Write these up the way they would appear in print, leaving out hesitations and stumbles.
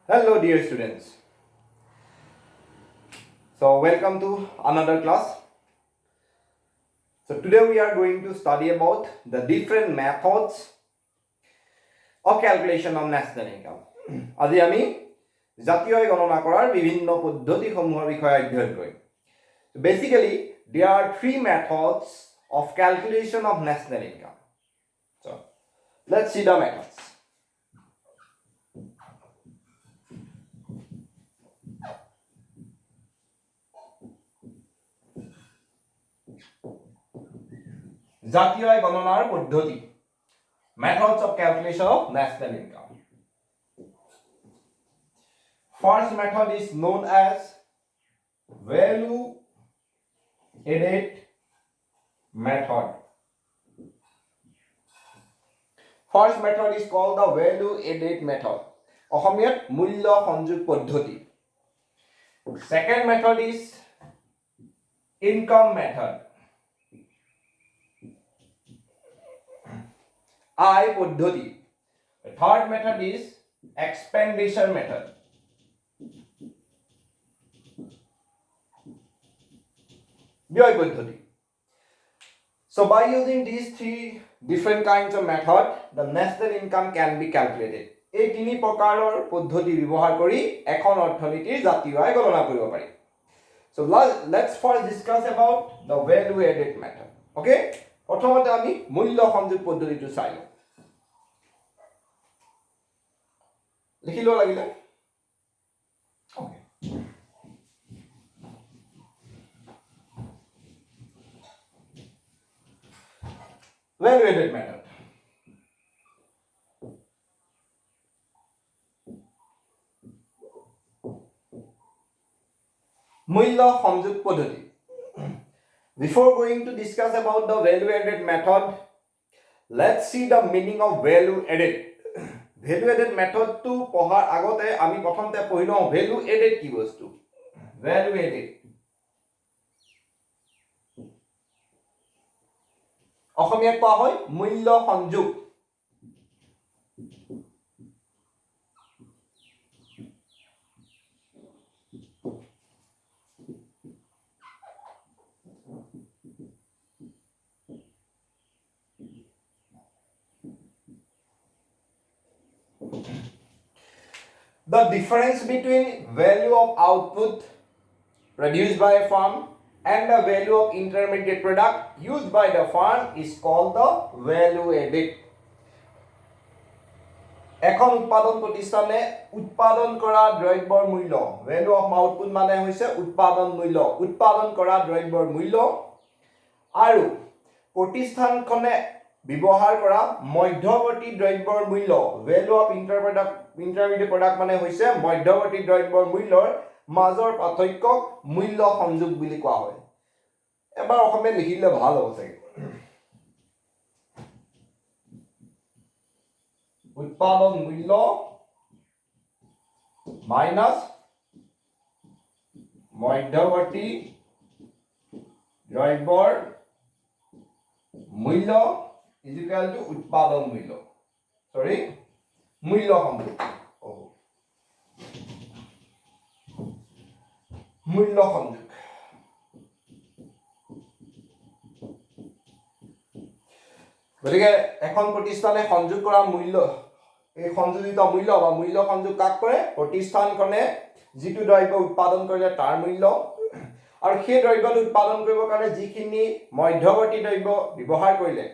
Hello, dear students. So, welcome to another class. So, today we are going to study about the different methods of calculation of national income. আজি আমি জাতীয় আয় গণনা কৰাৰ বিভিন্ন পদ্ধতিসমূহৰ বিষয়ে অধ্যয়ন কৰিম. Basically, there are three methods of calculation of national income. So, let's see the methods. জাতীয় আয় গণনাৰ পদ্ধতি, methods of calculation of national income. First method is known as value added method. First method is called the value added method. অসমীয়াত মূল্য সংযোগ পদ্ধতি. Second method is income method. আয় পদ্ধতি. The third method is expenditure method. ব্যয় পদ্ধতি. So by using these three different kinds of method, the national income can be calculated. এই তিনি প্ৰকাৰৰ পদ্ধতি ব্যৱহাৰ কৰি এখন অৰ্থনীতিৰ জাতীয় আয় গণনা কৰিব পাৰি. So let's first discuss about the value added method. Okay? প্ৰথমতে আমি মূল্য সংযোগ পদ্ধতিটো চাই লওঁ. লিখি লোৱা লাগিলে. Okay. Value added method. মূল্য সংযোগ পদ্ধতি. Before going to discuss about the value added method, let's see the meaning of value added. Value added method to পঢ়াৰ আগতে আমি প্ৰথমতে পঢ়ি লওঁ value added কি বস্তু. Value added অসমীয়াত কোৱা হয় মূল্য সংযোগ. The difference between value of output produced by a farm and the value of intermediate product used by the farm is called the value added. এখন উৎপাদন প্ৰতিষ্ঠানে উৎপাদন কৰা দ্ৰব্যৰ মূল্য, value of output মানে হৈছে উৎপাদন মূল্য, উৎপাদন কৰা দ্ৰব্যৰ মূল্য আৰু প্ৰতিষ্ঠানখনে ব্যৱহাৰ কৰা মধ্যৱৰ্তী দ্ৰব্যৰ মূল্য, value of intermediate product মানে হৈছে মধ্যৱৰ্তী দ্ৰব্যৰ মূল্যৰ মাজৰ পাৰ্থক্যক মূল্য সংযোগ বুলি কোৱা হয়. এবাৰ অসমীয়াত লিখিলে ভাল হ'ব চাগে. উৎপাদন মূল্য মাইনাস মধ্যৱৰ্তী দ্ৰব্যৰ মূল্য is equal to উৎপাদন মূল্য. Sorry, মূল্য সংযোগ. মূল্য সংযোগ. গতিকে এখন প্ৰতিষ্ঠানে সংযোগ কৰা মূল্য, এই সংযোজিত মূল্য বা মূল্য সংযোগ কাক কৰে? প্ৰতিষ্ঠানখনে যিটো দ্ৰব্য উৎপাদন কৰিলে তাৰ মূল্য আৰু সেই দ্ৰব্যটো উৎপাদন কৰিবৰ কাৰণে যিখিনি মধ্যৱৰ্তী দ্ৰব্য ব্যৱহাৰ কৰিলে,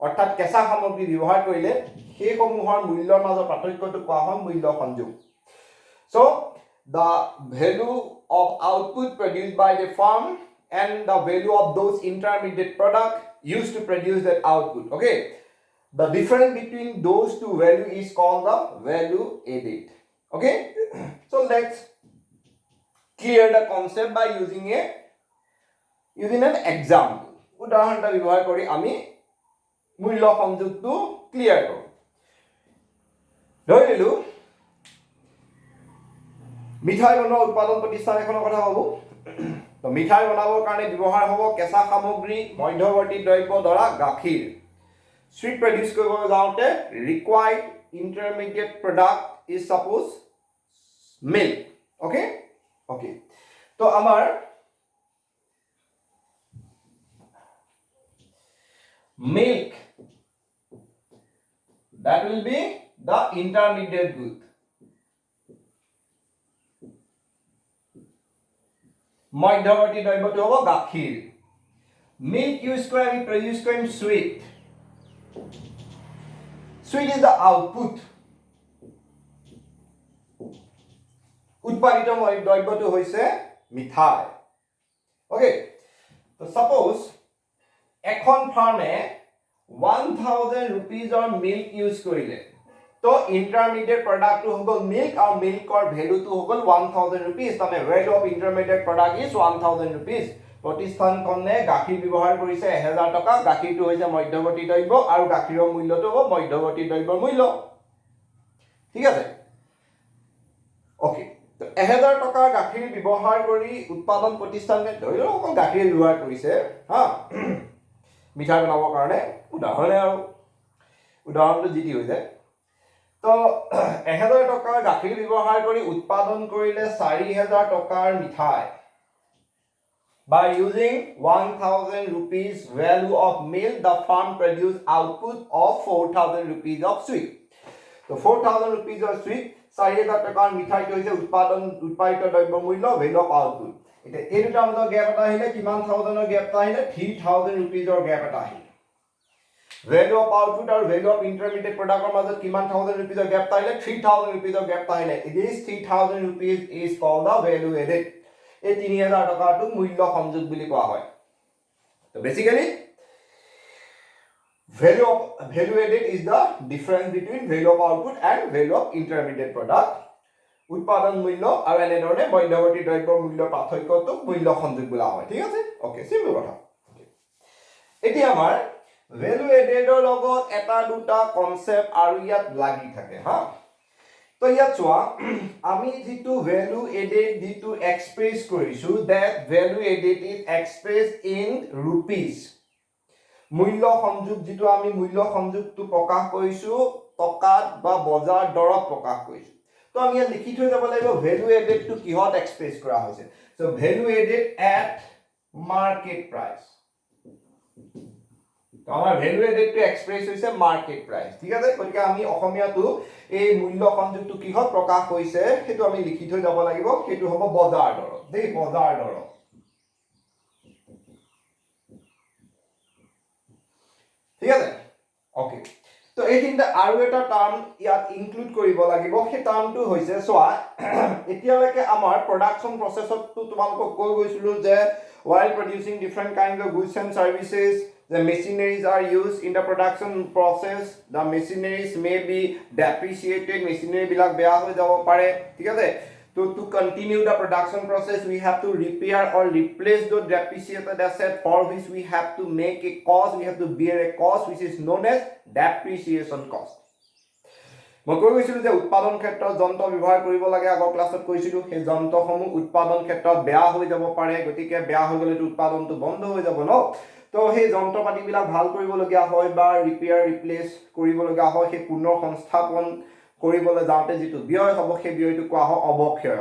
অৰ্থাৎ কেঁচা সামগ্ৰী ব্যৱহাৰ কৰিলে, সেইসমূহৰ মূল্যৰ মাজৰ পাৰ্থক্যটো কোৱা হয় মূল্য সংযোগ. So the value of output produced by the farm and the value of those intermediate product used to produce that output. Okay, the difference between those two value is called the value added. Okay, so let's clear the concept by using an example. উদাহৰণটা ব্যৱহাৰ কৰি আমি মূল্য সংযোগটো clear কৰোঁ. ধৰি ললো মিঠাই বনোৱা উৎপাদন প্ৰতিষ্ঠান এখনৰ কথা ভাবো. তো মিঠাই বনাবৰ কাৰণে ব্যৱহাৰ হ'ব কেঁচা সামগ্ৰী, মধ্যৱৰ্তী দ্ৰব্য ধৰা গাখীৰ. Sweet produce কৰিব যাওঁতে required intermediate product is suppose milk. Okay? Okay. So our milk, that will be the intermediate good. মধ্যবর্তী দ্রব্যটো হবো গাখীৰ milk use কৰি আমি produce কৰিম sweet. Sweet is the output. উৎপাদিত দ্ৰব্যটো হৈছে মিঠাই. Okay, so suppose এখন ফাৰ্মে 1000 rupees or milk use কৰিলে, তো intermediate product to হগল milk আৰু milkৰ value to হগল 1000 rupees. মানে value of intermediate product is 1000 rupees. প্ৰতিষ্ঠানখনে গাখীৰ ব্যৱহাৰ কৰিছে 1000 টকা, গাখীৰটো হৈছে মধ্যবৰ্তী দ্ৰব্য আৰু গাখীৰৰ মূল্যটো হ'ব মধ্যবৰ্তী দ্ৰব্যৰ মূল্য. ঠিক আছে? ওকে, তো 1000 টকাৰ গাখীৰ ব্যৱহাৰ কৰি উৎপাদন প্ৰতিষ্ঠানে ধৰি লওক অকল গাখীৰ ব্যৱহাৰ কৰিছে হা মিঠাই বনাবৰ কাৰণে, উদাহৰণে আৰু উদাহৰণটো যি হৈ যায়. তো 1000 টকাৰ গাখীৰ ব্যৱহাৰ কৰি উৎপাদন কৰিলে 4000 টকাৰ মিঠাই. By using 1000 rupees value of milk, the farm produced output of 4000 rupees of sweet. So 4000 rupees of sweet, 4000 টকাৰ মিঠাইটো হৈছে উৎপাদিত দ্ৰব্য মূল্য, value of output. এতিয়া এই দুটাৰ মাজত গেপ এটা আহিলে, কিমান থাউজেণ্ডৰ গেপ এটা আহিলে, 3000 rupeesৰ গেপ এটা আহিলে. Value of output আৰু value of intermediate productৰ মাজত কিমান 1000 rupeesৰ গেপ এটা আহিলে, 3000 rupeesৰ গেপ এটা আহিলে. This 3000 rupees is called the value added. এই 3000 টকাটো মূল্য সংযোগ বুলি কোৱা হয়. তো basically value added is the difference between value of output and value of intermediate product. উৎপাদন মূল্য আৰু এনেধৰণে মধ্যবৰ্তী দ্ৰব্যৰ মূল্যৰ পাৰ্থক্যটো মূল্য সংযোগ বোলা হয়. ঠিক আছে? ওকে, সিম্পল কথা. এতিয়া আমাৰ ভ্যালু এডেডৰ লগত এটা দুটা কনসেপ্ট আৰু ইয়াত লাগি থাকে হা. তো ইয়াত চোৱা, আমি যেটো ভ্যালু এডেড যেটো এক্সপ্ৰেস কৰিছো, that value added is expressed in rupees. মূল্য সংযোগ যেটো আমি মূল্য সংযোগটো প্ৰকাশ কৰিছো টকাত বা বজাৰ দৰত প্ৰকাশ কৰিছো. তো আমি ইয়াত লিখি থৈ যাব লাগিব ভ্যালু এডেড টু কিহত এক্সপ্ৰেস কৰা হৈছে. So value added at market price. তো আমাৰ ভ্যালু এডেড টু এক্সপ্ৰেস হৈছে মাৰ্কেট প্ৰাইস. ঠিক আছে? গতিকে আমি অসমীয়াটো এই মূল্য সংযোগটো কিহত প্ৰকাশ হৈছে সেইটো আমি লিখি থৈ যাব লাগিব. সেইটো হ'ব বজাৰ দৰত. দেই, বজাৰ দৰত. ঠিক আছে? ওকে, তো এইখিনিতে আৰু এটা টাৰ্ম ইয়াত ইনক্লুড কৰিব লাগিব. সেই টাৰ্মটো হৈছে চোৱা, এতিয়ালৈকে আমাৰ প্ৰডাকশন প্ৰসেসটো তোমালোকক কৈ গৈছিলো যে while producing different kinds of goods and services, the machineries are used in the production process. The machineries may be depreciated. Machinery বিলাক বেয়া হৈ যাব পাৰে. ঠিক আছে? To continue the production process, we have to repair or replace those depreciated assets, for which we have to make a cost. We have to bear a cost which is known as depreciation cost. মই কৈ গৈছিলো যে উৎপাদন ক্ষেত্ৰত যন্ত্ৰ ব্যৱহাৰ কৰিব লাগে, আগৰ ক্লাছত কৈছিলো সেই যন্ত্ৰসমূহ উৎপাদন ক্ষেত্ৰত বেয়া হৈ যাব পাৰে, গতিকে বেয়া হৈ গ'লে উৎপাদনটো বন্ধ হৈ যাব ন. তো সেই যন্ত্ৰপাতিবিলাক ভাল কৰিবলগীয়া হয় বা ৰিপেয়াৰ ৰিপ্লেস কৰিবলগীয়া হয়, সেই পুনৰ সংস্থাপন কৰিবলৈ যাওঁতে যেটো ব্যয় হ'ব সেই ব্যয়টো কোৱা হয় অৱক্ষয়.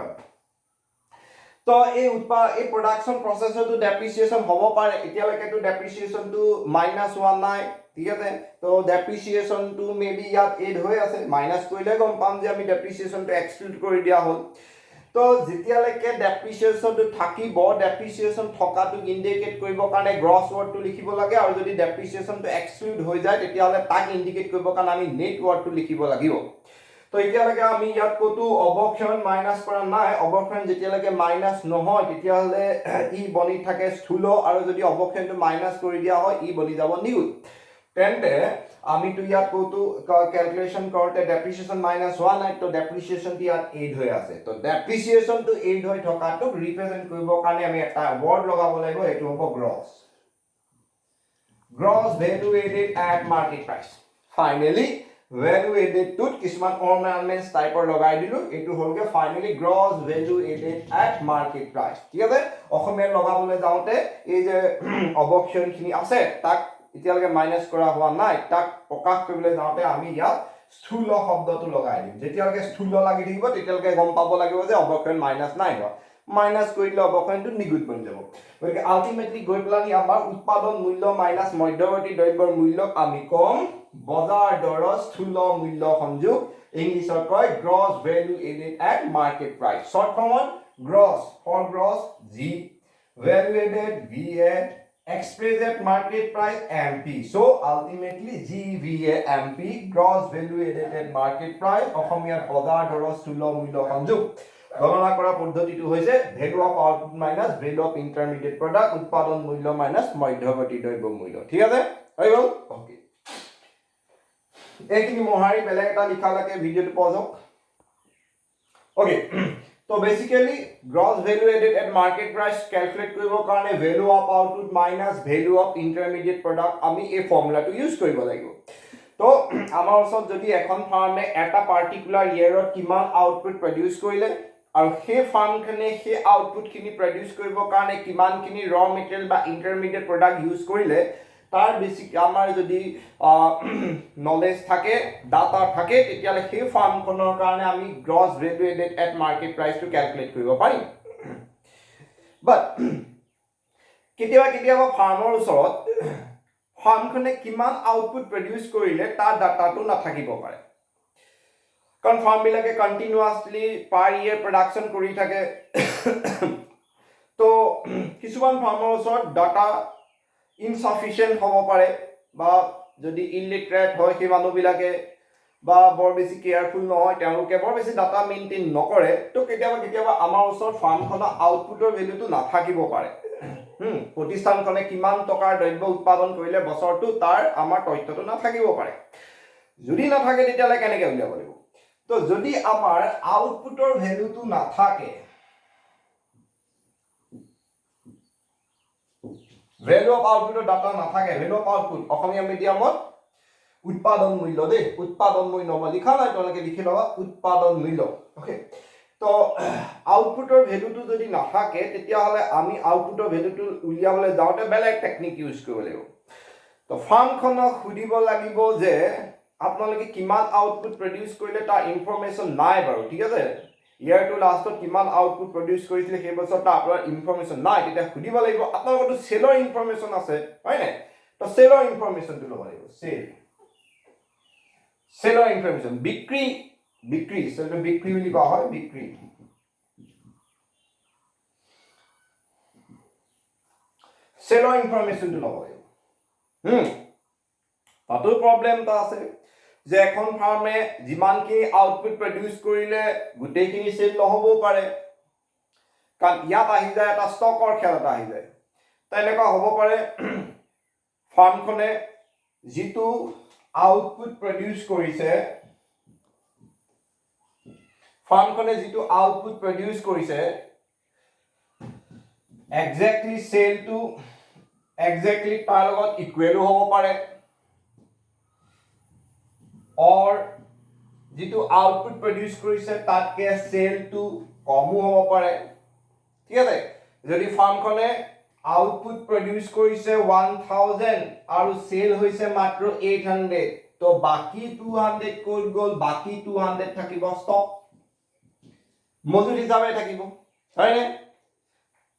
তো এই প্ৰডাকশন প্ৰসেসটো ডেপ্ৰিসিয়েশন হ'ব পাৰে. এতিয়ালৈকেটো ডেপ্ৰিসিয়েশনটো মাইনাস হোৱা নাই. ঠিক আছে? তো ডেপ্ৰিসিয়েশনটো মেবি ইয়াত এড হৈ আছে. মাইনাস কৰিলে গম পাম যে আমি ডেপ্ৰিসিয়েশনটো এক্সক্লুড কৰি দিয়া হ'ল. তো যেতিয়ালৈকে ডেপ্ৰিসিয়েশনটো থাকিব, ডেপ্ৰিসিয়েশন থকাটো ইন্ডিকেট কৰিবৰ কাৰণে গ্ৰছ ৱৰ্ডটো লিখিব লাগে, আৰু যদি ডেপ্ৰিসিয়েশনটো এক্সক্লুড হৈ যায় তেতিয়াহ'লে তাক ইন্ডিকেট কৰিবৰ কাৰণে আমি নেট ৱৰ্ডটো লিখিব লাগিব. তো এতিয়ালৈকে আমি ইয়াত কতো অৱক্ষয়ন মাইনাস কৰা নাই. অৱক্ষয়ন যেতিয়ালৈকে মাইনাস নহয় তেতিয়াহ'লে ই বনি থাকে স্থূল, আৰু যদি অৱক্ষয়নটো মাইনাস কৰি দিয়া হয় ই বনি যাব নিউট. তেন্তে আমিতো ইয়াত কতো ক্যালকুলেশন কৰোতে ডেপ্ৰিসিয়েশন মাইনাস হোৱা নাই, তো ডেপ্ৰিসিয়েশনটো ইয়াত এড হৈ আছে. তো ডেপ্ৰিসিয়েশনটো এড হৈ থকাটো ৰিপ্ৰেজেন্ট কৰিবৰ কাৰণে আমি এটা ৱৰ্ড লগাব লাগিব, এটো হ'ব gross. Gross value added at market price. Finally value added to কিছুমান ornaments টাইপৰ লগাই দিলো, এটো হলগে finally gross value added at market price. ঠিক আছে? অসমীয়া লগাবলৈ যাওঁতে এই যে অৱক্ষয়নখিনি আছে তাক এতিয়ালৈকে মাইনাস কৰা হোৱা নাই, তাক প্ৰকাশ কৰিবলৈ যাওঁতে আমি ইয়াত স্থূল শব্দটো লগাই দিম যেতিয়ালৈকে স্থূল লাগি থাকিব তেতিয়ালৈকে গম পাব লাগিব যে অৱক্ষয় মাইনাছ নাই হোৱা মাইনাছ কৰিলে অৱক্ষয়টো নিগুণ বনি যাব গতিকে আল্টিমেটলি গৈ পেলাই আমাৰ উৎপাদন মূল্য মাইনাছ মধ্যৱৰ্তী দ্ৰব্যৰ মূল্যক আমি কম বজাৰ দৰৰ স্থূল মূল্য সংযোগ ইংলিছত কয় gross value added at market price short ফৰ্মত gross for gross G value added VA expressed at market price MP. So ultimately GVA MP gross value added at market price অসমীয়াত বজাৰ দৰৰ স্থূল মূল্য সংযোগ গণনা কৰা পদ্ধতিটো হৈছে value of output minus value of intermediate product উৎপাদন মূল্য minus মধ্যৱৰ্তী দ্ৰব্য মূল্য ঠিক আছে হৈ গ'ল ওকে এইখিনি মহাৰি বেলেগ এটা লিখালৈকে ভিডিঅ'টো পজ হওক okay So basically, gross value added at market price calculate কৰিব কাৰণে value of output minus value of intermediate product আমি এই ফৰ্মুলাটো ইউজ কৰিব লাগিব তো আমাৰ ওচৰত যদি এখন ফাৰ্মে এটা পাৰ্টিকুলাৰ ইয়াৰত কিমান আউটপুট প্ৰডিউস কৰিলে আৰু সেই ফাৰ্মখনে সেই আউটপুটখিনি প্ৰডিউস কৰিবৰ কাৰণে কিমানখিনি ৰ মেটেৰিয়েল বা ইন্টাৰমিডিয়েট প্ৰডাক্ট ইউজ কৰিলে তাৰ বেসিক আমাৰ যদি নলেজ থাকে ডাটা থাকে তেতিয়ালে সেই ফাৰ্মখনৰ কাৰণে আমি gross value added at market প্ৰাইচটো ক্যালকুলেট কৰিব পাৰিম বাট কেতিয়াবা ফাৰ্মৰ ওচৰত ফাৰ্মখনে কিমান আউটপুট প্ৰডিউস কৰিলে তাৰ ডাটাটো নাথাকিব পাৰে কাৰণ ফাৰ্মবিলাকে কন্টিনিউয়াছলি পাৰ ইয়াৰ প্ৰডাকশন কৰি থাকে তো কিছুমান ফাৰ্মৰ ওচৰত ডাটা insufficient হ'ব পাৰে বা যদি illiterate হয় সেই মানুহবিলাকে বা বৰ বেছি কেয়াৰফুল নহয় তেওঁলোকে বৰ বেছি ডাটা মেইনটেইন নকৰে তো কেতিয়াবা আমাৰ ওচৰত ফাৰ্মখনৰ আউটপুটৰ ভ্যালুটো নাথাকিব পাৰে প্ৰতিষ্ঠানখনে কিমান টকাৰ দ্ৰব্য উৎপাদন কৰিলে বছৰটো তাৰ আমাৰ তথ্যটো নাথাকিব পাৰে যদি নাথাকে তেতিয়ালে কেনেকৈ উলিয়াব লাগিব তো যদি আমাৰ আউটপুটৰ ভ্যালুটো নাথাকে value of output data নাথাকে value of output অসমীয়া মিডিয়ামত উৎপাদন মূল্য দেই উৎপাদন মূল্য লিখা নাই তোমালোকে লিখি লবা উৎপাদন মূল্য ওকে তো আউটপুটৰ ভ্যালুটো যদি নাথাকে তেতিয়া হলে আমি আউটপুটৰ ভ্যালুটো উলিয়াবলৈ যাওঁতে বেলেগ টেকনিক ইউজ কৰিব লাগিব তো ফাৰ্মখনক সুধিব লাগিব যে আপোনালোকে কিমান আউটপুট প্ৰডিউস কৰিলে তাৰ ইনফৰমেশন নাই বাৰু ঠিক আছে ইয়াৰ টু লাষ্টত কিমান আউটপুট প্ৰডিউস কৰিছিলে সেই বছৰটা আপোনাৰ ইনফৰমেশন নাই তেতিয়া খুদিব লাগিব আপোনালোকৰটো সেলৰ ইনফৰমেশন আছে হয় নাই তো সেলৰ ইনফৰমেশনটো লব লাগিব সেলৰ ইনফৰমেশন বিক্ৰী সেলটো বিক্ৰী বুলি কোৱা হয় বিক্ৰী সেলৰ ইনফৰমেশনটো লব লাগিব তাতো প্ৰবলেম এটা আছে যে এখন ফাৰ্মে যিমানখিনি আউটপুট প্ৰডিউস কৰিলে গোটেইখিনি সেল নহবও পাৰে কাৰণ ইয়াত আহি যায় এটা ষ্টকৰ খেল এটা আহি যায় তেনেকুৱা হ'ব পাৰে ফাৰ্মখনে যিটো আউটপুট প্ৰডিউস কৰিছে এক্স্যাক্টলি সেলটো এক্স্যাক্টলি তাৰ লগত ইকুৱেলো হ'ব পাৰে और जितु आउटपुट प्रोड्यूस কৰিছে তাতকে সেলটো কমও হ'ব পাৰে ঠিক আছে যদি ফাৰ্মখনে আউটপুট প্ৰোডিউস কৰিছে 1000 আৰু সেল হৈছে মাত্ৰ 800 তো বাকি 200 কোড গল বাকি 200 থাকিব ষ্টক মজুত হিচাপে থাকিব হয়নে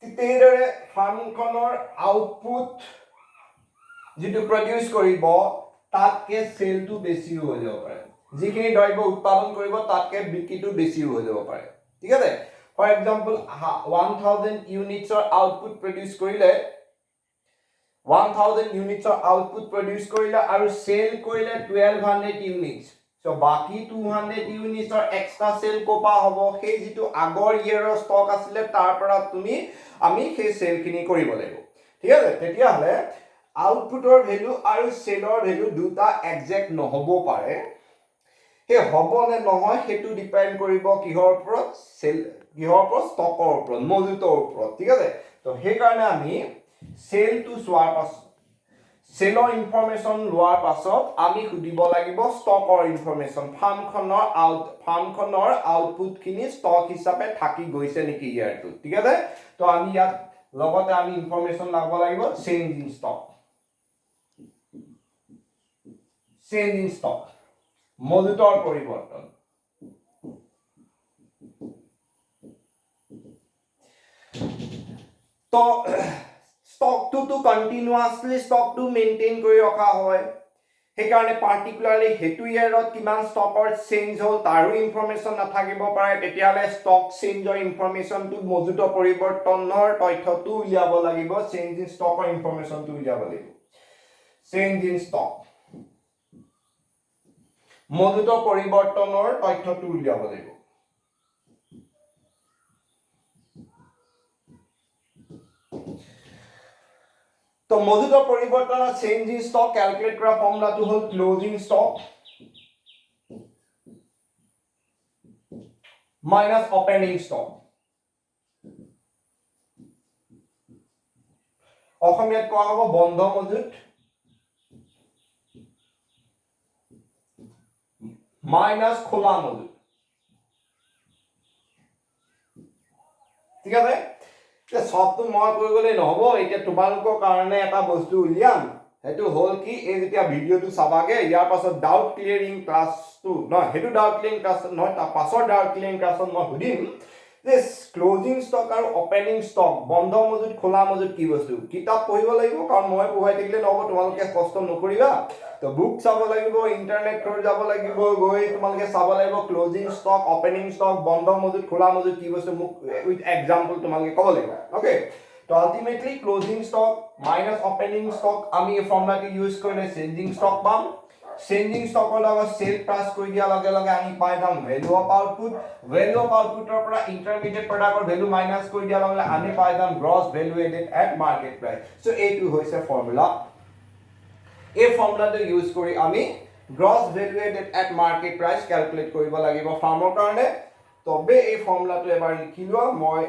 তেতিয়াৰে ফাৰ্মখনৰ আউটপুট যেটো প্ৰোডিউস কৰিব তাতকে সেলটো বেছি হৈ যাব পাৰে যিখিনি দ্ৰব্য উৎপাদন কৰিব তাতকে বিক্ৰীটো বেছি হৈ যাব পাৰে ঠিক আছে ফৰ এক্সাম্পল 1000 ইউনিটছৰ আউটপুট প্ৰডিউস কৰিলে 1000 ইউনিটছৰ আউটপুট প্ৰডিউস কৰিলে আৰু সেল কৰিলে 1200 ইউনিটছ সো বাকি 200 ইউনিটছৰ এক্সট্ৰা সেল কোপা হ'ব সেই যেটো আগৰ ইয়াৰৰ ষ্টক আছিল তাৰ পৰা আমি সেই সেলখিনি কৰিব লাগিব ঠিক আছে তেতিয়া হলে আউটপুটৰ ভ্যালু আৰু সেলৰ ভ্যালু দুটা এক্সাক্ট নহব পাৰে হে হ'ব নে নহয় হেতু ডিপেন্ড কৰিব কিহৰ ওপৰত ষ্টকৰ ওপৰত মজুতৰ ওপৰত ঠিক আছে তো সেই কাৰণে আমি সেলটো সোৱাৰ পাছত সেলৰ ইনফৰমেশন লোৱাৰ পাছত আমি খুদিব লাগিব ষ্টকৰ ইনফৰমেশন ফাৰ্মখনৰ আউটপুট খিনি ষ্টক হিচাপে থাকি গৈছে নেকি ইয়াৰটো ঠিক আছে তো আমি ইয়াত লগতে আমি ইনফৰমেশন লাভ লাগিব চেঞ্জ ইন ষ্টক মজুতৰ পৰিৱৰ্তন তো ষ্টকটো কন্টিনিউয়াসলি ষ্টকটো মেইনটেইন কৰি ৰখা হয় সেইকাৰণে পাৰ্টিকুলাৰলি হেতু ইয়াৰত কিমান ষ্টকৰ চেঞ্জ হ'ল তাৰো ইনফৰমেশ্যন নাথাকিব পাৰে তেতিয়ালে ষ্টক চেঞ্জৰ ইনফৰমেশ্যনটো মজুত পৰিৱৰ্তনৰ তথ্যটো উলিয়াব লাগিব চেঞ্জ ইন ষ্টকৰ ইনফৰমেশ্যনটো উলিয়াব লাগিব চেঞ্জ ইন ষ্টক মজুত পৰিৱৰ্তনৰ তথ্যটো উলিয়াব লাগিব তো মজুত পৰিৱৰ্তনৰ চেঞ্জ ইন ষ্টক ক্যালকুলেট কৰা ফৰ্মুলাটো হ'ল closing stock minus opening stock অসমীয়াত কোৱা হ'ব বন্ধ মজুত মাইনাস খোলা মজুত ঠিক আছে সবটো মই কৈ গলে নহব এতিয়া তোমালোকৰ কাৰণে এটা বস্তু উলিয়াম হেতু হল কি এই যেতিয়া ভিডিওটো চাবাগে ইয়াৰ পাছত ডাউট ক্লিয়াৰিং ক্লাছটো নহয় হেতু ডাউট ক্লিয়াৰিং ক্লাছ নহয় তা পাছৰ ডাউট ক্লিয়াৰিং ক্লাছত মই সুধিম যে ক্লোজিং ষ্টক আৰু ওপেনিং ষ্টক বন্ধ মজুত খোলা মজুত কি বস্তু কিতাপ পঢ়িব লাগিব কাৰণ মই পঢ়াই থাকিলে নহব তোমালোকে কষ্ট নকৰিবা তো বুক চাব লাগিব ইন্টাৰনেট থ্ৰু যাব লাগিব গৈ তোমালোকে চাব লাগিব ক্লোজিং ষ্টক ওপেনিং ষ্টক বন্ধ মজুত খোলা মজুত কি বস্তু মোক উইথ এক্সাম্পল তোমালোকে ক'ব লাগিব ওকে তো ultimately closing stock minus opening stock আমি এই ফৰ্মুলাটো ইউজ কৰিলে চেঞ্জিং ষ্টক পাম চেঞ্জিং ষ্টকৰ লগত সেল প্লাস কৰি দিয়া লগে লগে আমি পাই যাম ভ্যালু অফ আউটপুটৰ পৰা ইন্টাৰমিডিয়েট প্ৰডাক্টৰ ভ্যালু মাইনাস কৰি দিয়া লগে আমি পাই যাম gross value added at market price so এইটো হৈছে ফৰ্মুলা এই ফৰ্মুলাটো ইউজ কৰি আমি gross value added at market price calculate কৰিব লাগিব ফাৰ্মৰ কাৰণে তবে এই ফৰ্মুলাটো এবাৰ লিখি লোৱা মই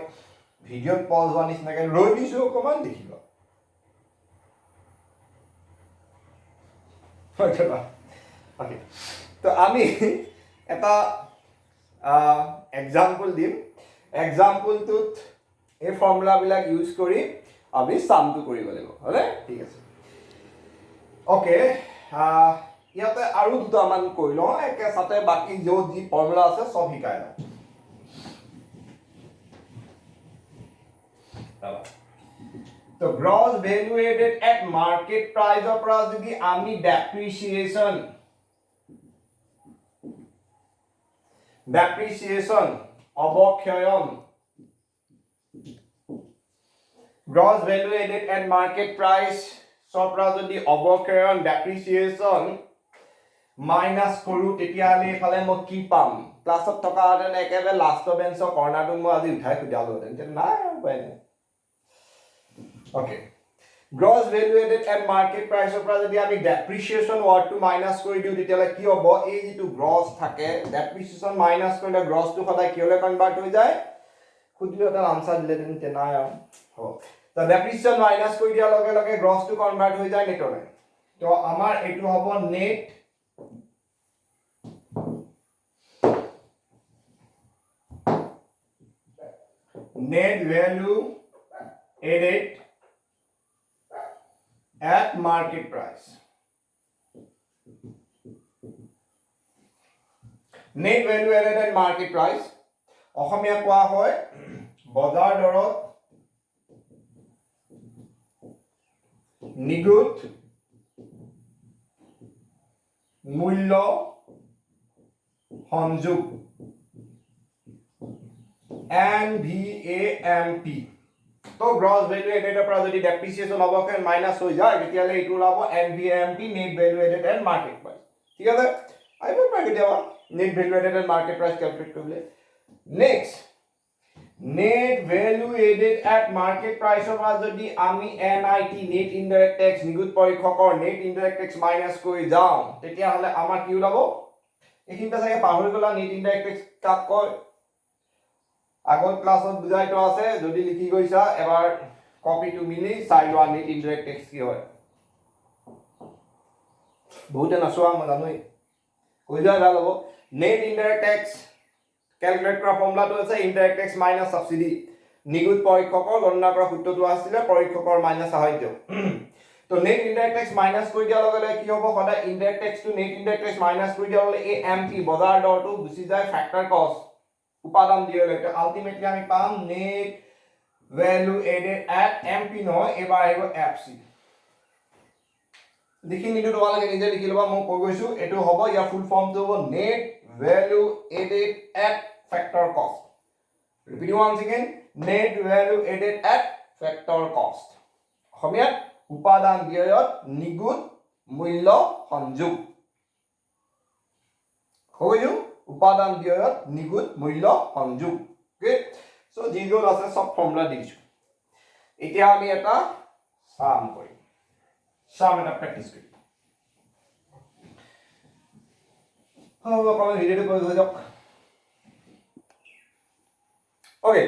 ভিডিওত পজ হোৱা নিচিনাকৈ ৰৈ দিছো অকমান দেখিব Okay. তো আমি এটা এক্সাম্পল দিম এক্সাম্পলটোত এই ফৰ্মুলা বিলাক ইউজ কৰি আমি সামটো কৰিব লাগিব হলে ঠিক আছে ওকে ইয়াতে আৰু দুটামান কৈ লওঁ একে সাথে বাকি যত যি ফৰ্মুলা আছে সব শিকাই লওঁ So gross value added at market price of যদি আমি depreciation অবক্ষয়ন gross value added at market price সপৰা যদি অবক্ষয়ন depreciation মাইনাস কৰো তেতিয়ালে ফালে মই কি পাম ক্লাছত থকা হেতেন একেবাৰে লাষ্ট বেঞ্চৰ কৰ্নাৰটো মই আজি উঠাই খুদিয়ালো তেন্তে নাই উপায় নাই Okay. Gross value added at market price of যদি আমি depreciation word to minus কৰি দিও তেতিয়ালে কি হ'ব এই যেটো gross থাকে depreciation minus কৰিলে gross টো সদায় কিহলে কনভাৰ্ট হৈ যায় খুদিলে এটা আনসাৰ দিলে তেন্তে নাই হ'ব তো depreciation minus কৰি দিয়া লগে লগে gross টো কনভাৰ্ট হৈ যায় নেটলে তো আমাৰ এটো হ'ব net value added at market price net value added at market price অসমীয়া কোৱা হয় বজাৰ দৰত নিগুত মূল্য সংযোগ NVAMP তো গ্ৰছ ভ্যালু এডেডৰ পৰা যদি ডেপ্ৰিচিয়েচন অবক্ষয় মাইনাস হৈ যায় তেতিয়ালে এইটো ওলাব NVAMP net value added at market price ঠিক আছে আহিব পাৰে কেতিয়াবা net value added at market price calculate কৰিলে next net value added at market প্ৰাইসৰ পৰা যদি আমি NIT নেট ইনডাইৰেক্ট ট্যাক্স নিগুত পৰীক্ষকৰ নেট ইনডাইৰেক্ট ট্যাক্স মাইনাস কৰি যাও তেতিয়াহলে আমাৰ কি ওলাব এইখিনিতে চাগে পাহৰি গলা নেট ইনডাইৰেক্ট ট্যাক্স কাক কয় আগৰ ক্লাছত বুজাই তো আছে যদি লিখি গৈছা এবাৰ কপি টু মিলি চাই লোৱা নেট ইনডাইৰেক্ট ট্যাক্স কি হয় বহুতে নচোৱা মই জানোই কৈ যায় ভাল হ'ব নেট ইনডাইৰেক্ট ট্যাক্স ক্যালকুলেট কৰা ফৰ্মুলাটো আছে ইনডাইৰেক্ট ট্যাক্স মাইনাস সাবসিডি নিগুত পৰীক্ষকৰ গণনা কৰা সূত্ৰটো আছিল পৰীক্ষকৰ মাইনাস সাহায্য তো নেট ইনডাইৰেক্ট টেক্স মাইনাস কৰি দিয়াৰ লগে লগে কি হ'ব সদায় ইনডাইৰেক্ট টেক্সটো নেট ইনডাইৰেক্ট টেক্স মাইনাস কৰি দিয়াৰ লগে এই এমপি বজাৰ দৰটো গুচি যায় ফ্যাক্টৰ কস্ট উপাদান দিয়লৈকে আলটিমেটলি আমি পাম net value added at MP নহয় এবাৰ আহিব এফসি দেখি নিদু তোমালোকে নিজে লিখি লবা মই কৈ গৈছো এটো হ'ব ইয়াৰ ফুল ফৰ্মটো হ'ব net value added at factor cost repeat once again net value added at factor cost অসমীয়াত উপাদান ব্যয়ত নিগুণ মূল্য সংযোগ হয়ো উপাদান ব্যয়ত নিগুণ মূল্য সংযোগ ওকে সো যিবোৰ আছে সব ফৰ্মুলা দিছো এতিয়া আমি এটা সাম কৰিম সাম এটা প্ৰেক্টিস কৰিম হ'ব অকমান ভিডিওটো কৰি হৈ যাওক ওকে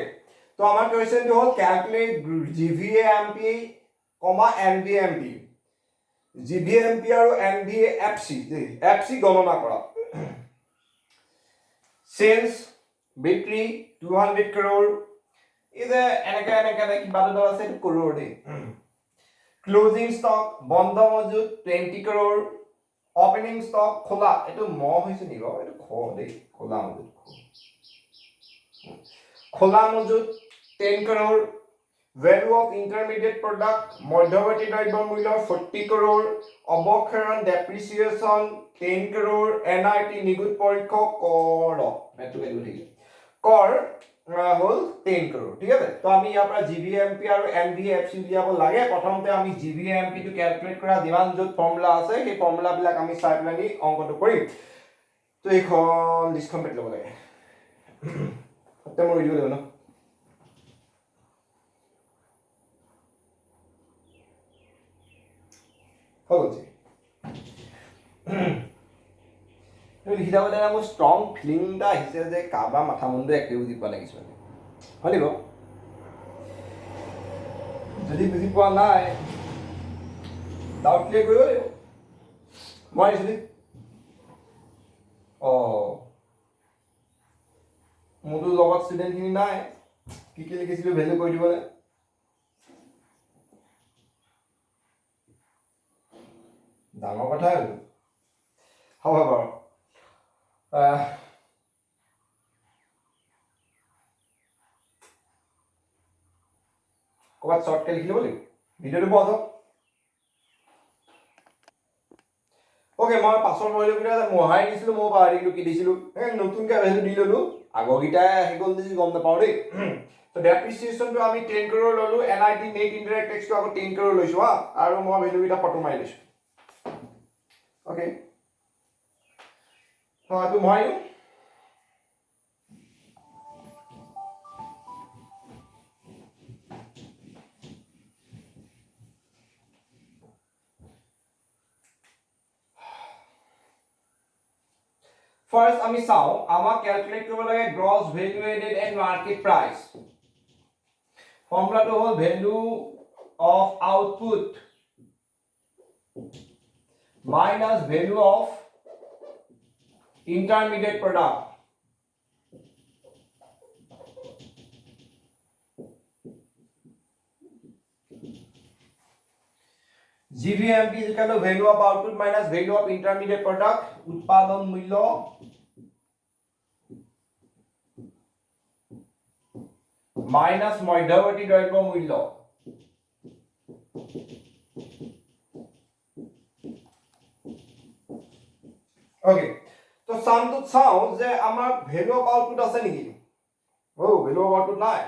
তো আমাৰ কোৱেশ্চনটো হ'ল ক্যালকুলেট GVAMP, NVAMP GVAMP আৰু NVAFC FC গণনা কৰা सेल्स बिक्री 200 करोड़ इधर এনেকা কিবা এটা আছে करोड़ দে क्लोजिंग स्टॉक বন্ধ মজুদ 20 करोड़ ओपनिंग स्टॉक খোলা এটো ম হৈছে নিগো এটো খ দে খোলা মজুদ খোলা মজুদ 10 crore value of intermediate product मध्यवर्ती द्रव्य मूल्य 40 करोड़ अवक्षरण डेप्रिसिएशन 10 करोड़ एनआईटी निगुत परीक्षा कर मेट्रो के ठीक कर होल 10 करोड़ ठीक है तो আমি ইয়াৰ পৰা জিভিএমপি আৰু এনভিএফসি উলিয়াব লাগে প্ৰথমতে আমি জিভিএমপি টো ক্যালকুলেট কৰা দিমান যত ফৰ্মুলা আছে সেই ফৰ্মুলা বিলাক আমি চাই পেলানি অংকটো কৰিম তো এইখন লিষ্টখন পেট ল'ব লাগে হতে মই দিব লাগিব ন होगोचे लिखिदा बदे ना মোৰ স্ট্ৰং ফিলিং এটা আহিছে যে কাবা মাথা মুন্ডু একে বুজি পোৱা লাগিছে হলিব যদি বুজি পোৱা নাই ডাউট ক্লিয়াৰ কৰিব লাগিব মই যদি মোৰটো লগত ষ্টুডেন্ট খিনি নাই কি কি লিখিছিলো ভ্যালু কৰি দিবলে ডাঙৰ কথা however ক'বাত শৰ্টকে লিখি ল'ব লাগিব ভিডিওটো পজ ওকে মই পাছৰ মইলো কিটা মহাই দিছিলো মই পাহৰি গলো কি দিছিলো নতুনকে ভ্যালু দি ললো আগগিটা আহি গল দিছি গম নাপাও দেই তো ডেপ্ৰিচিয়েচন টো আমি 10 करोड़ ললো এনআইটি নেট ইনডাইৰেক্ট টেক্স টো আকৌ 10 करोड़ লৈছো আৰু মই ভ্যালু কিটা ফটো মাৰি লৈছো ओके हाँ तो मैं First আমি চাও আমাক ক্যালকুলেট কৰিব লাগে gross value added and market price ফর্মুলাটো হল value of output minus value of intermediate product GVMP is equal to value of output minus value of intermediate product उत्पादन मूल्य minus मध्यवर्ती द्रव्य मूल्य ओके तो सामটো চাও যে আমাৰ ভ্যালু অফ আউটপুট আছে নেকি ভ্যালু অফ আউটপুট নাই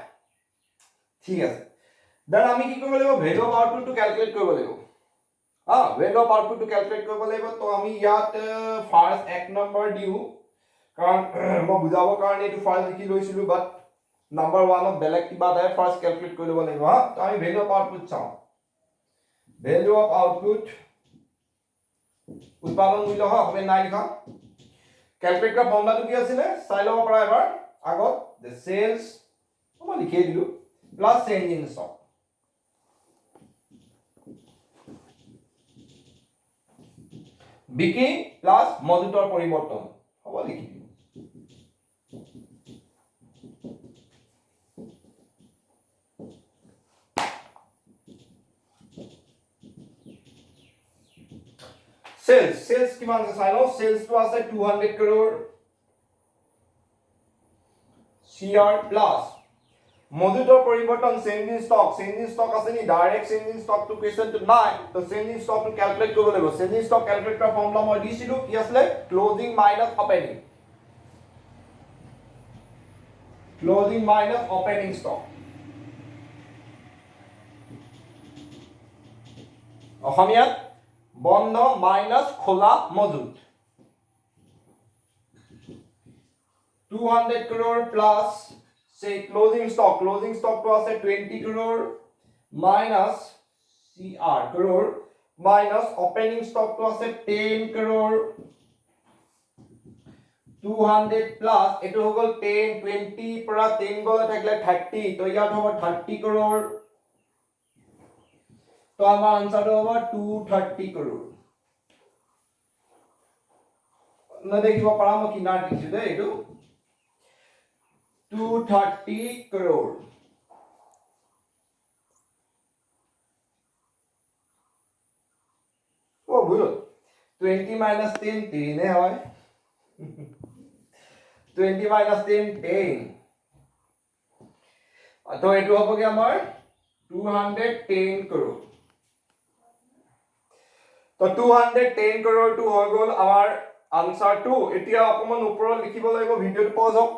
ঠিক আছে দেন আমি কি কৰিব লাগিব ভ্যালু অফ আউটপুট টো ক্যালকুলেট কৰিব লাগিব ভ্যালু অফ আউটপুট টো ক্যালকুলেট কৰিব লাগিব তো আমি ইয়াত ফাৰ্স্ট এক নম্বৰ দিও কাৰণ মই বুজাবৰ কাৰণে এটো ফাৰ্স্ট লিখি লৈছিলো বাট নাম্বাৰ 1 অফ বেলেগ কিবা এটা ফাৰ্স্ট ক্যালকুলেট কৰি ল'ব লাগিব তো আমি ভ্যালু অফ আউটপুট চাও ভ্যালু অফ আউটপুট उत्पादन मूल्य হয় হবে নাই লিখা ক্যালকুলেট কৰা ফৰ্মুলাটো কি আছিল চাই লব পৰা এবাৰ আগত the sales মই লিখি দিলো প্লাস চেঞ্জ ইন স্টক বিক্ৰী প্লাস মজুতৰ পৰিৱৰ্তন হ'ব লিখি দিলো সেলস কিমান আছে চাই লওঁ সেলস তো আছে 200 crore CR প্লাস মজুতৰ পৰিবৰ্তন চেঞ্জিং ষ্টক আছে নি ডাইৰেক্ট চেঞ্জিং ষ্টক টু কোৱেশ্চন টু নাই তো চেঞ্জিং ষ্টক টু ক্যালকুলেট কৰিব লাগিব চেঞ্জিং ষ্টক ক্যালকুলেট কৰা ফৰ্মুলা মই দিছিলো কি আছিল closing minus opening closing minus opening stock অসমীয়াত বন্ধ মাইনাস খোলা মজুত 200 crore plus say closing stock to আছে 20 crore minus CR crore minus opening stock to আছে 10 crore 200 plus এটো হৈ গল 10 20 পৰা 10 গলে থাকিলে 30 তো ইয়াত হ'ব 30 crore তো আমাৰ আনসাৰ হ'ব 230 crore না দেখিব পাৰা মই কিনাৰ দিছো দে এটো 230 crore ও বুঝলো 20 minus 10 3 নে হয় 20 minus 10 10 তো এটো হবগে আমাৰ 210 crore তো 210 crore টু হৈ গল আমাৰ আনসাৰ টু এতিয়া অকমান ওপৰত লিখিব লাগিব ভিডিওটো পজ হওক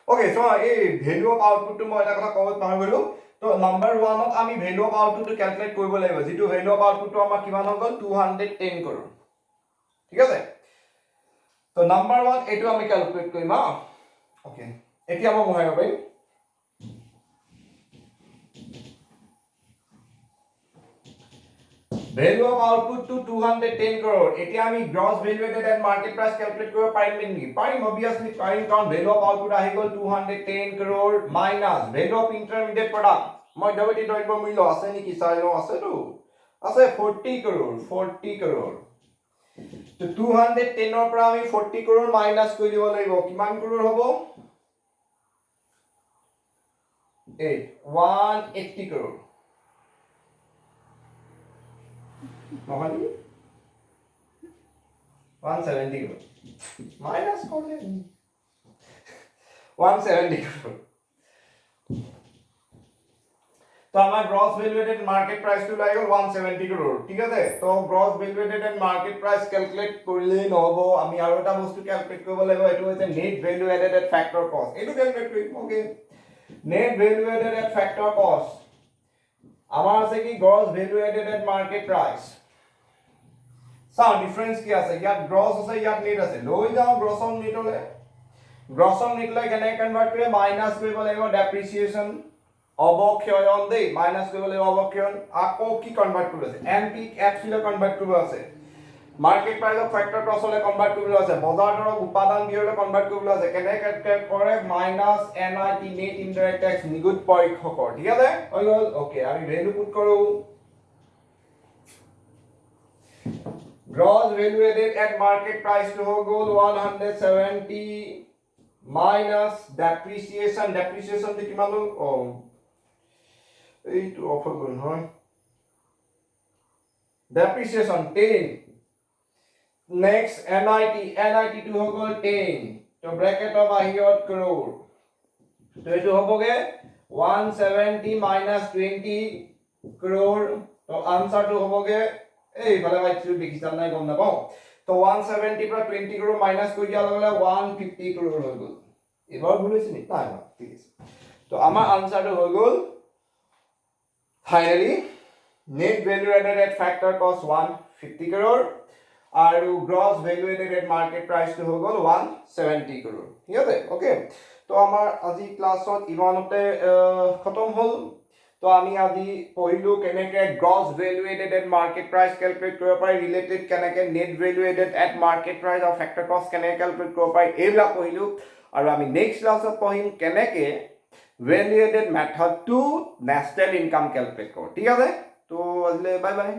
ওকে সো এই ভ্যালু অফ আউটপুট তো মই এটা কথা কব পাহৰি গলো তো নাম্বাৰ 1 ত আমি ভ্যালু অফ আউটপুট তো ক্যালকুলেট কৰিব লাগিব যেটো ভ্যালু অফ আউটপুট তো আমাৰ কিমান হৈ গল 210 crore ঠিক আছে তো নাম্বাৰ 1 এটো আমি ক্যালকুলেট কৰিম হা ওকে এতিয়া মই বহাই পাৰিম value of output to 210 crore এতিয়া আমি gross value added at market price calculate কৰিব পাৰিম নেকি পাৰিম obviously পাৰিম কাৰণ value of output আহি গল 210 crore minus value of intermediate product মধ্যবৰ্তী দ্ৰব্য মূল্য আছে নেকি চাই লওঁ আছে তো আছে 40 crore তো 210 ৰ পৰা আমি 40 crore minus কৰি দিব লাগিব কিমান crore হ'ব 180 crore নহলি 170 crore minus করলে 170 crore তো আমার gross value added market price to লাগি 170 crore ঠিক আছে তো gross value added and market price calculate করলে নহব আমি আৰু এটা বস্তু ক্যালকুলেট কৰিব লাগিব এটো হৈছে net value added at factor cost এটো ক্যালকুলেট কৰিম okay net value added at factor cost আমার আছে কি gross value added at market price সাউ ডিফারেন্স কি আছে ইয়াত গ্রস আছে ইয়াত নেট আছে লৈ যাও গ্রস অন নেট হলে গ্রস অন নেট লৈ কেনে কনভার্ট কৰে মাইনাস কৰিব লাগিব ডেপ্ৰিসিয়েশন অবক্ষয়ন দেই মাইনাস কৰিব লাগিব অবক্ষয়ন আকৌ কি কনভাৰ্ট কৰিব আছে এমপি এফসিলে কনভাৰ্ট কৰিব আছে market price of factor cross হলে কনভাৰ্ট কৰিব আছে বজাৰ দৰক উপাদান বিহলে কনভাৰ্ট কৰিব আছে কেনে কৰে minus NIT net indirect tax নিগুত পৰীক্ষকৰ ঠিক আছে হৈ গল ওকে আমি ভ্যালু পুট কৰো gross value added at market price to goal 170 minus depreciation de kiman oh ei to offer gon hoy depreciation 10 next nit to goal 10 to bracket of ahiot crore to etu hoboge 170 minus 20 crore to answer to hoboge এই ভালে ভাইছো দেখিছাম নাই গম নাপাও তো 170 পৰা 20 crore minus কৰি দিয়া লগলে 150 crore হৈ গল এবাৰ ভুল হৈছে নি নাই না ঠিক আছে তো আমাৰ আনসাৰটো হৈ গল finally net value added at factor cost 150 crore আৰু gross value added at market price to হৈ গল 170 crore ঠিক আছে ওকে তো আমাৰ আজি ক্লাছত ইমানতে খতম হল তো আমি আজি পঢ়িলো কেনেকে gross value added at market price calculate কৰিব পাৰি related কেনেকে net value added at market price আৰু factor cost কেনেকে calculate কৰিব পাৰি এইলা পঢ়িলো আৰু আমি নেক্সট ক্লাছত পঢ়িম কেনেকে value added method to national income calculate কৰো ঠিক আছে তো আজিলে বাই বাই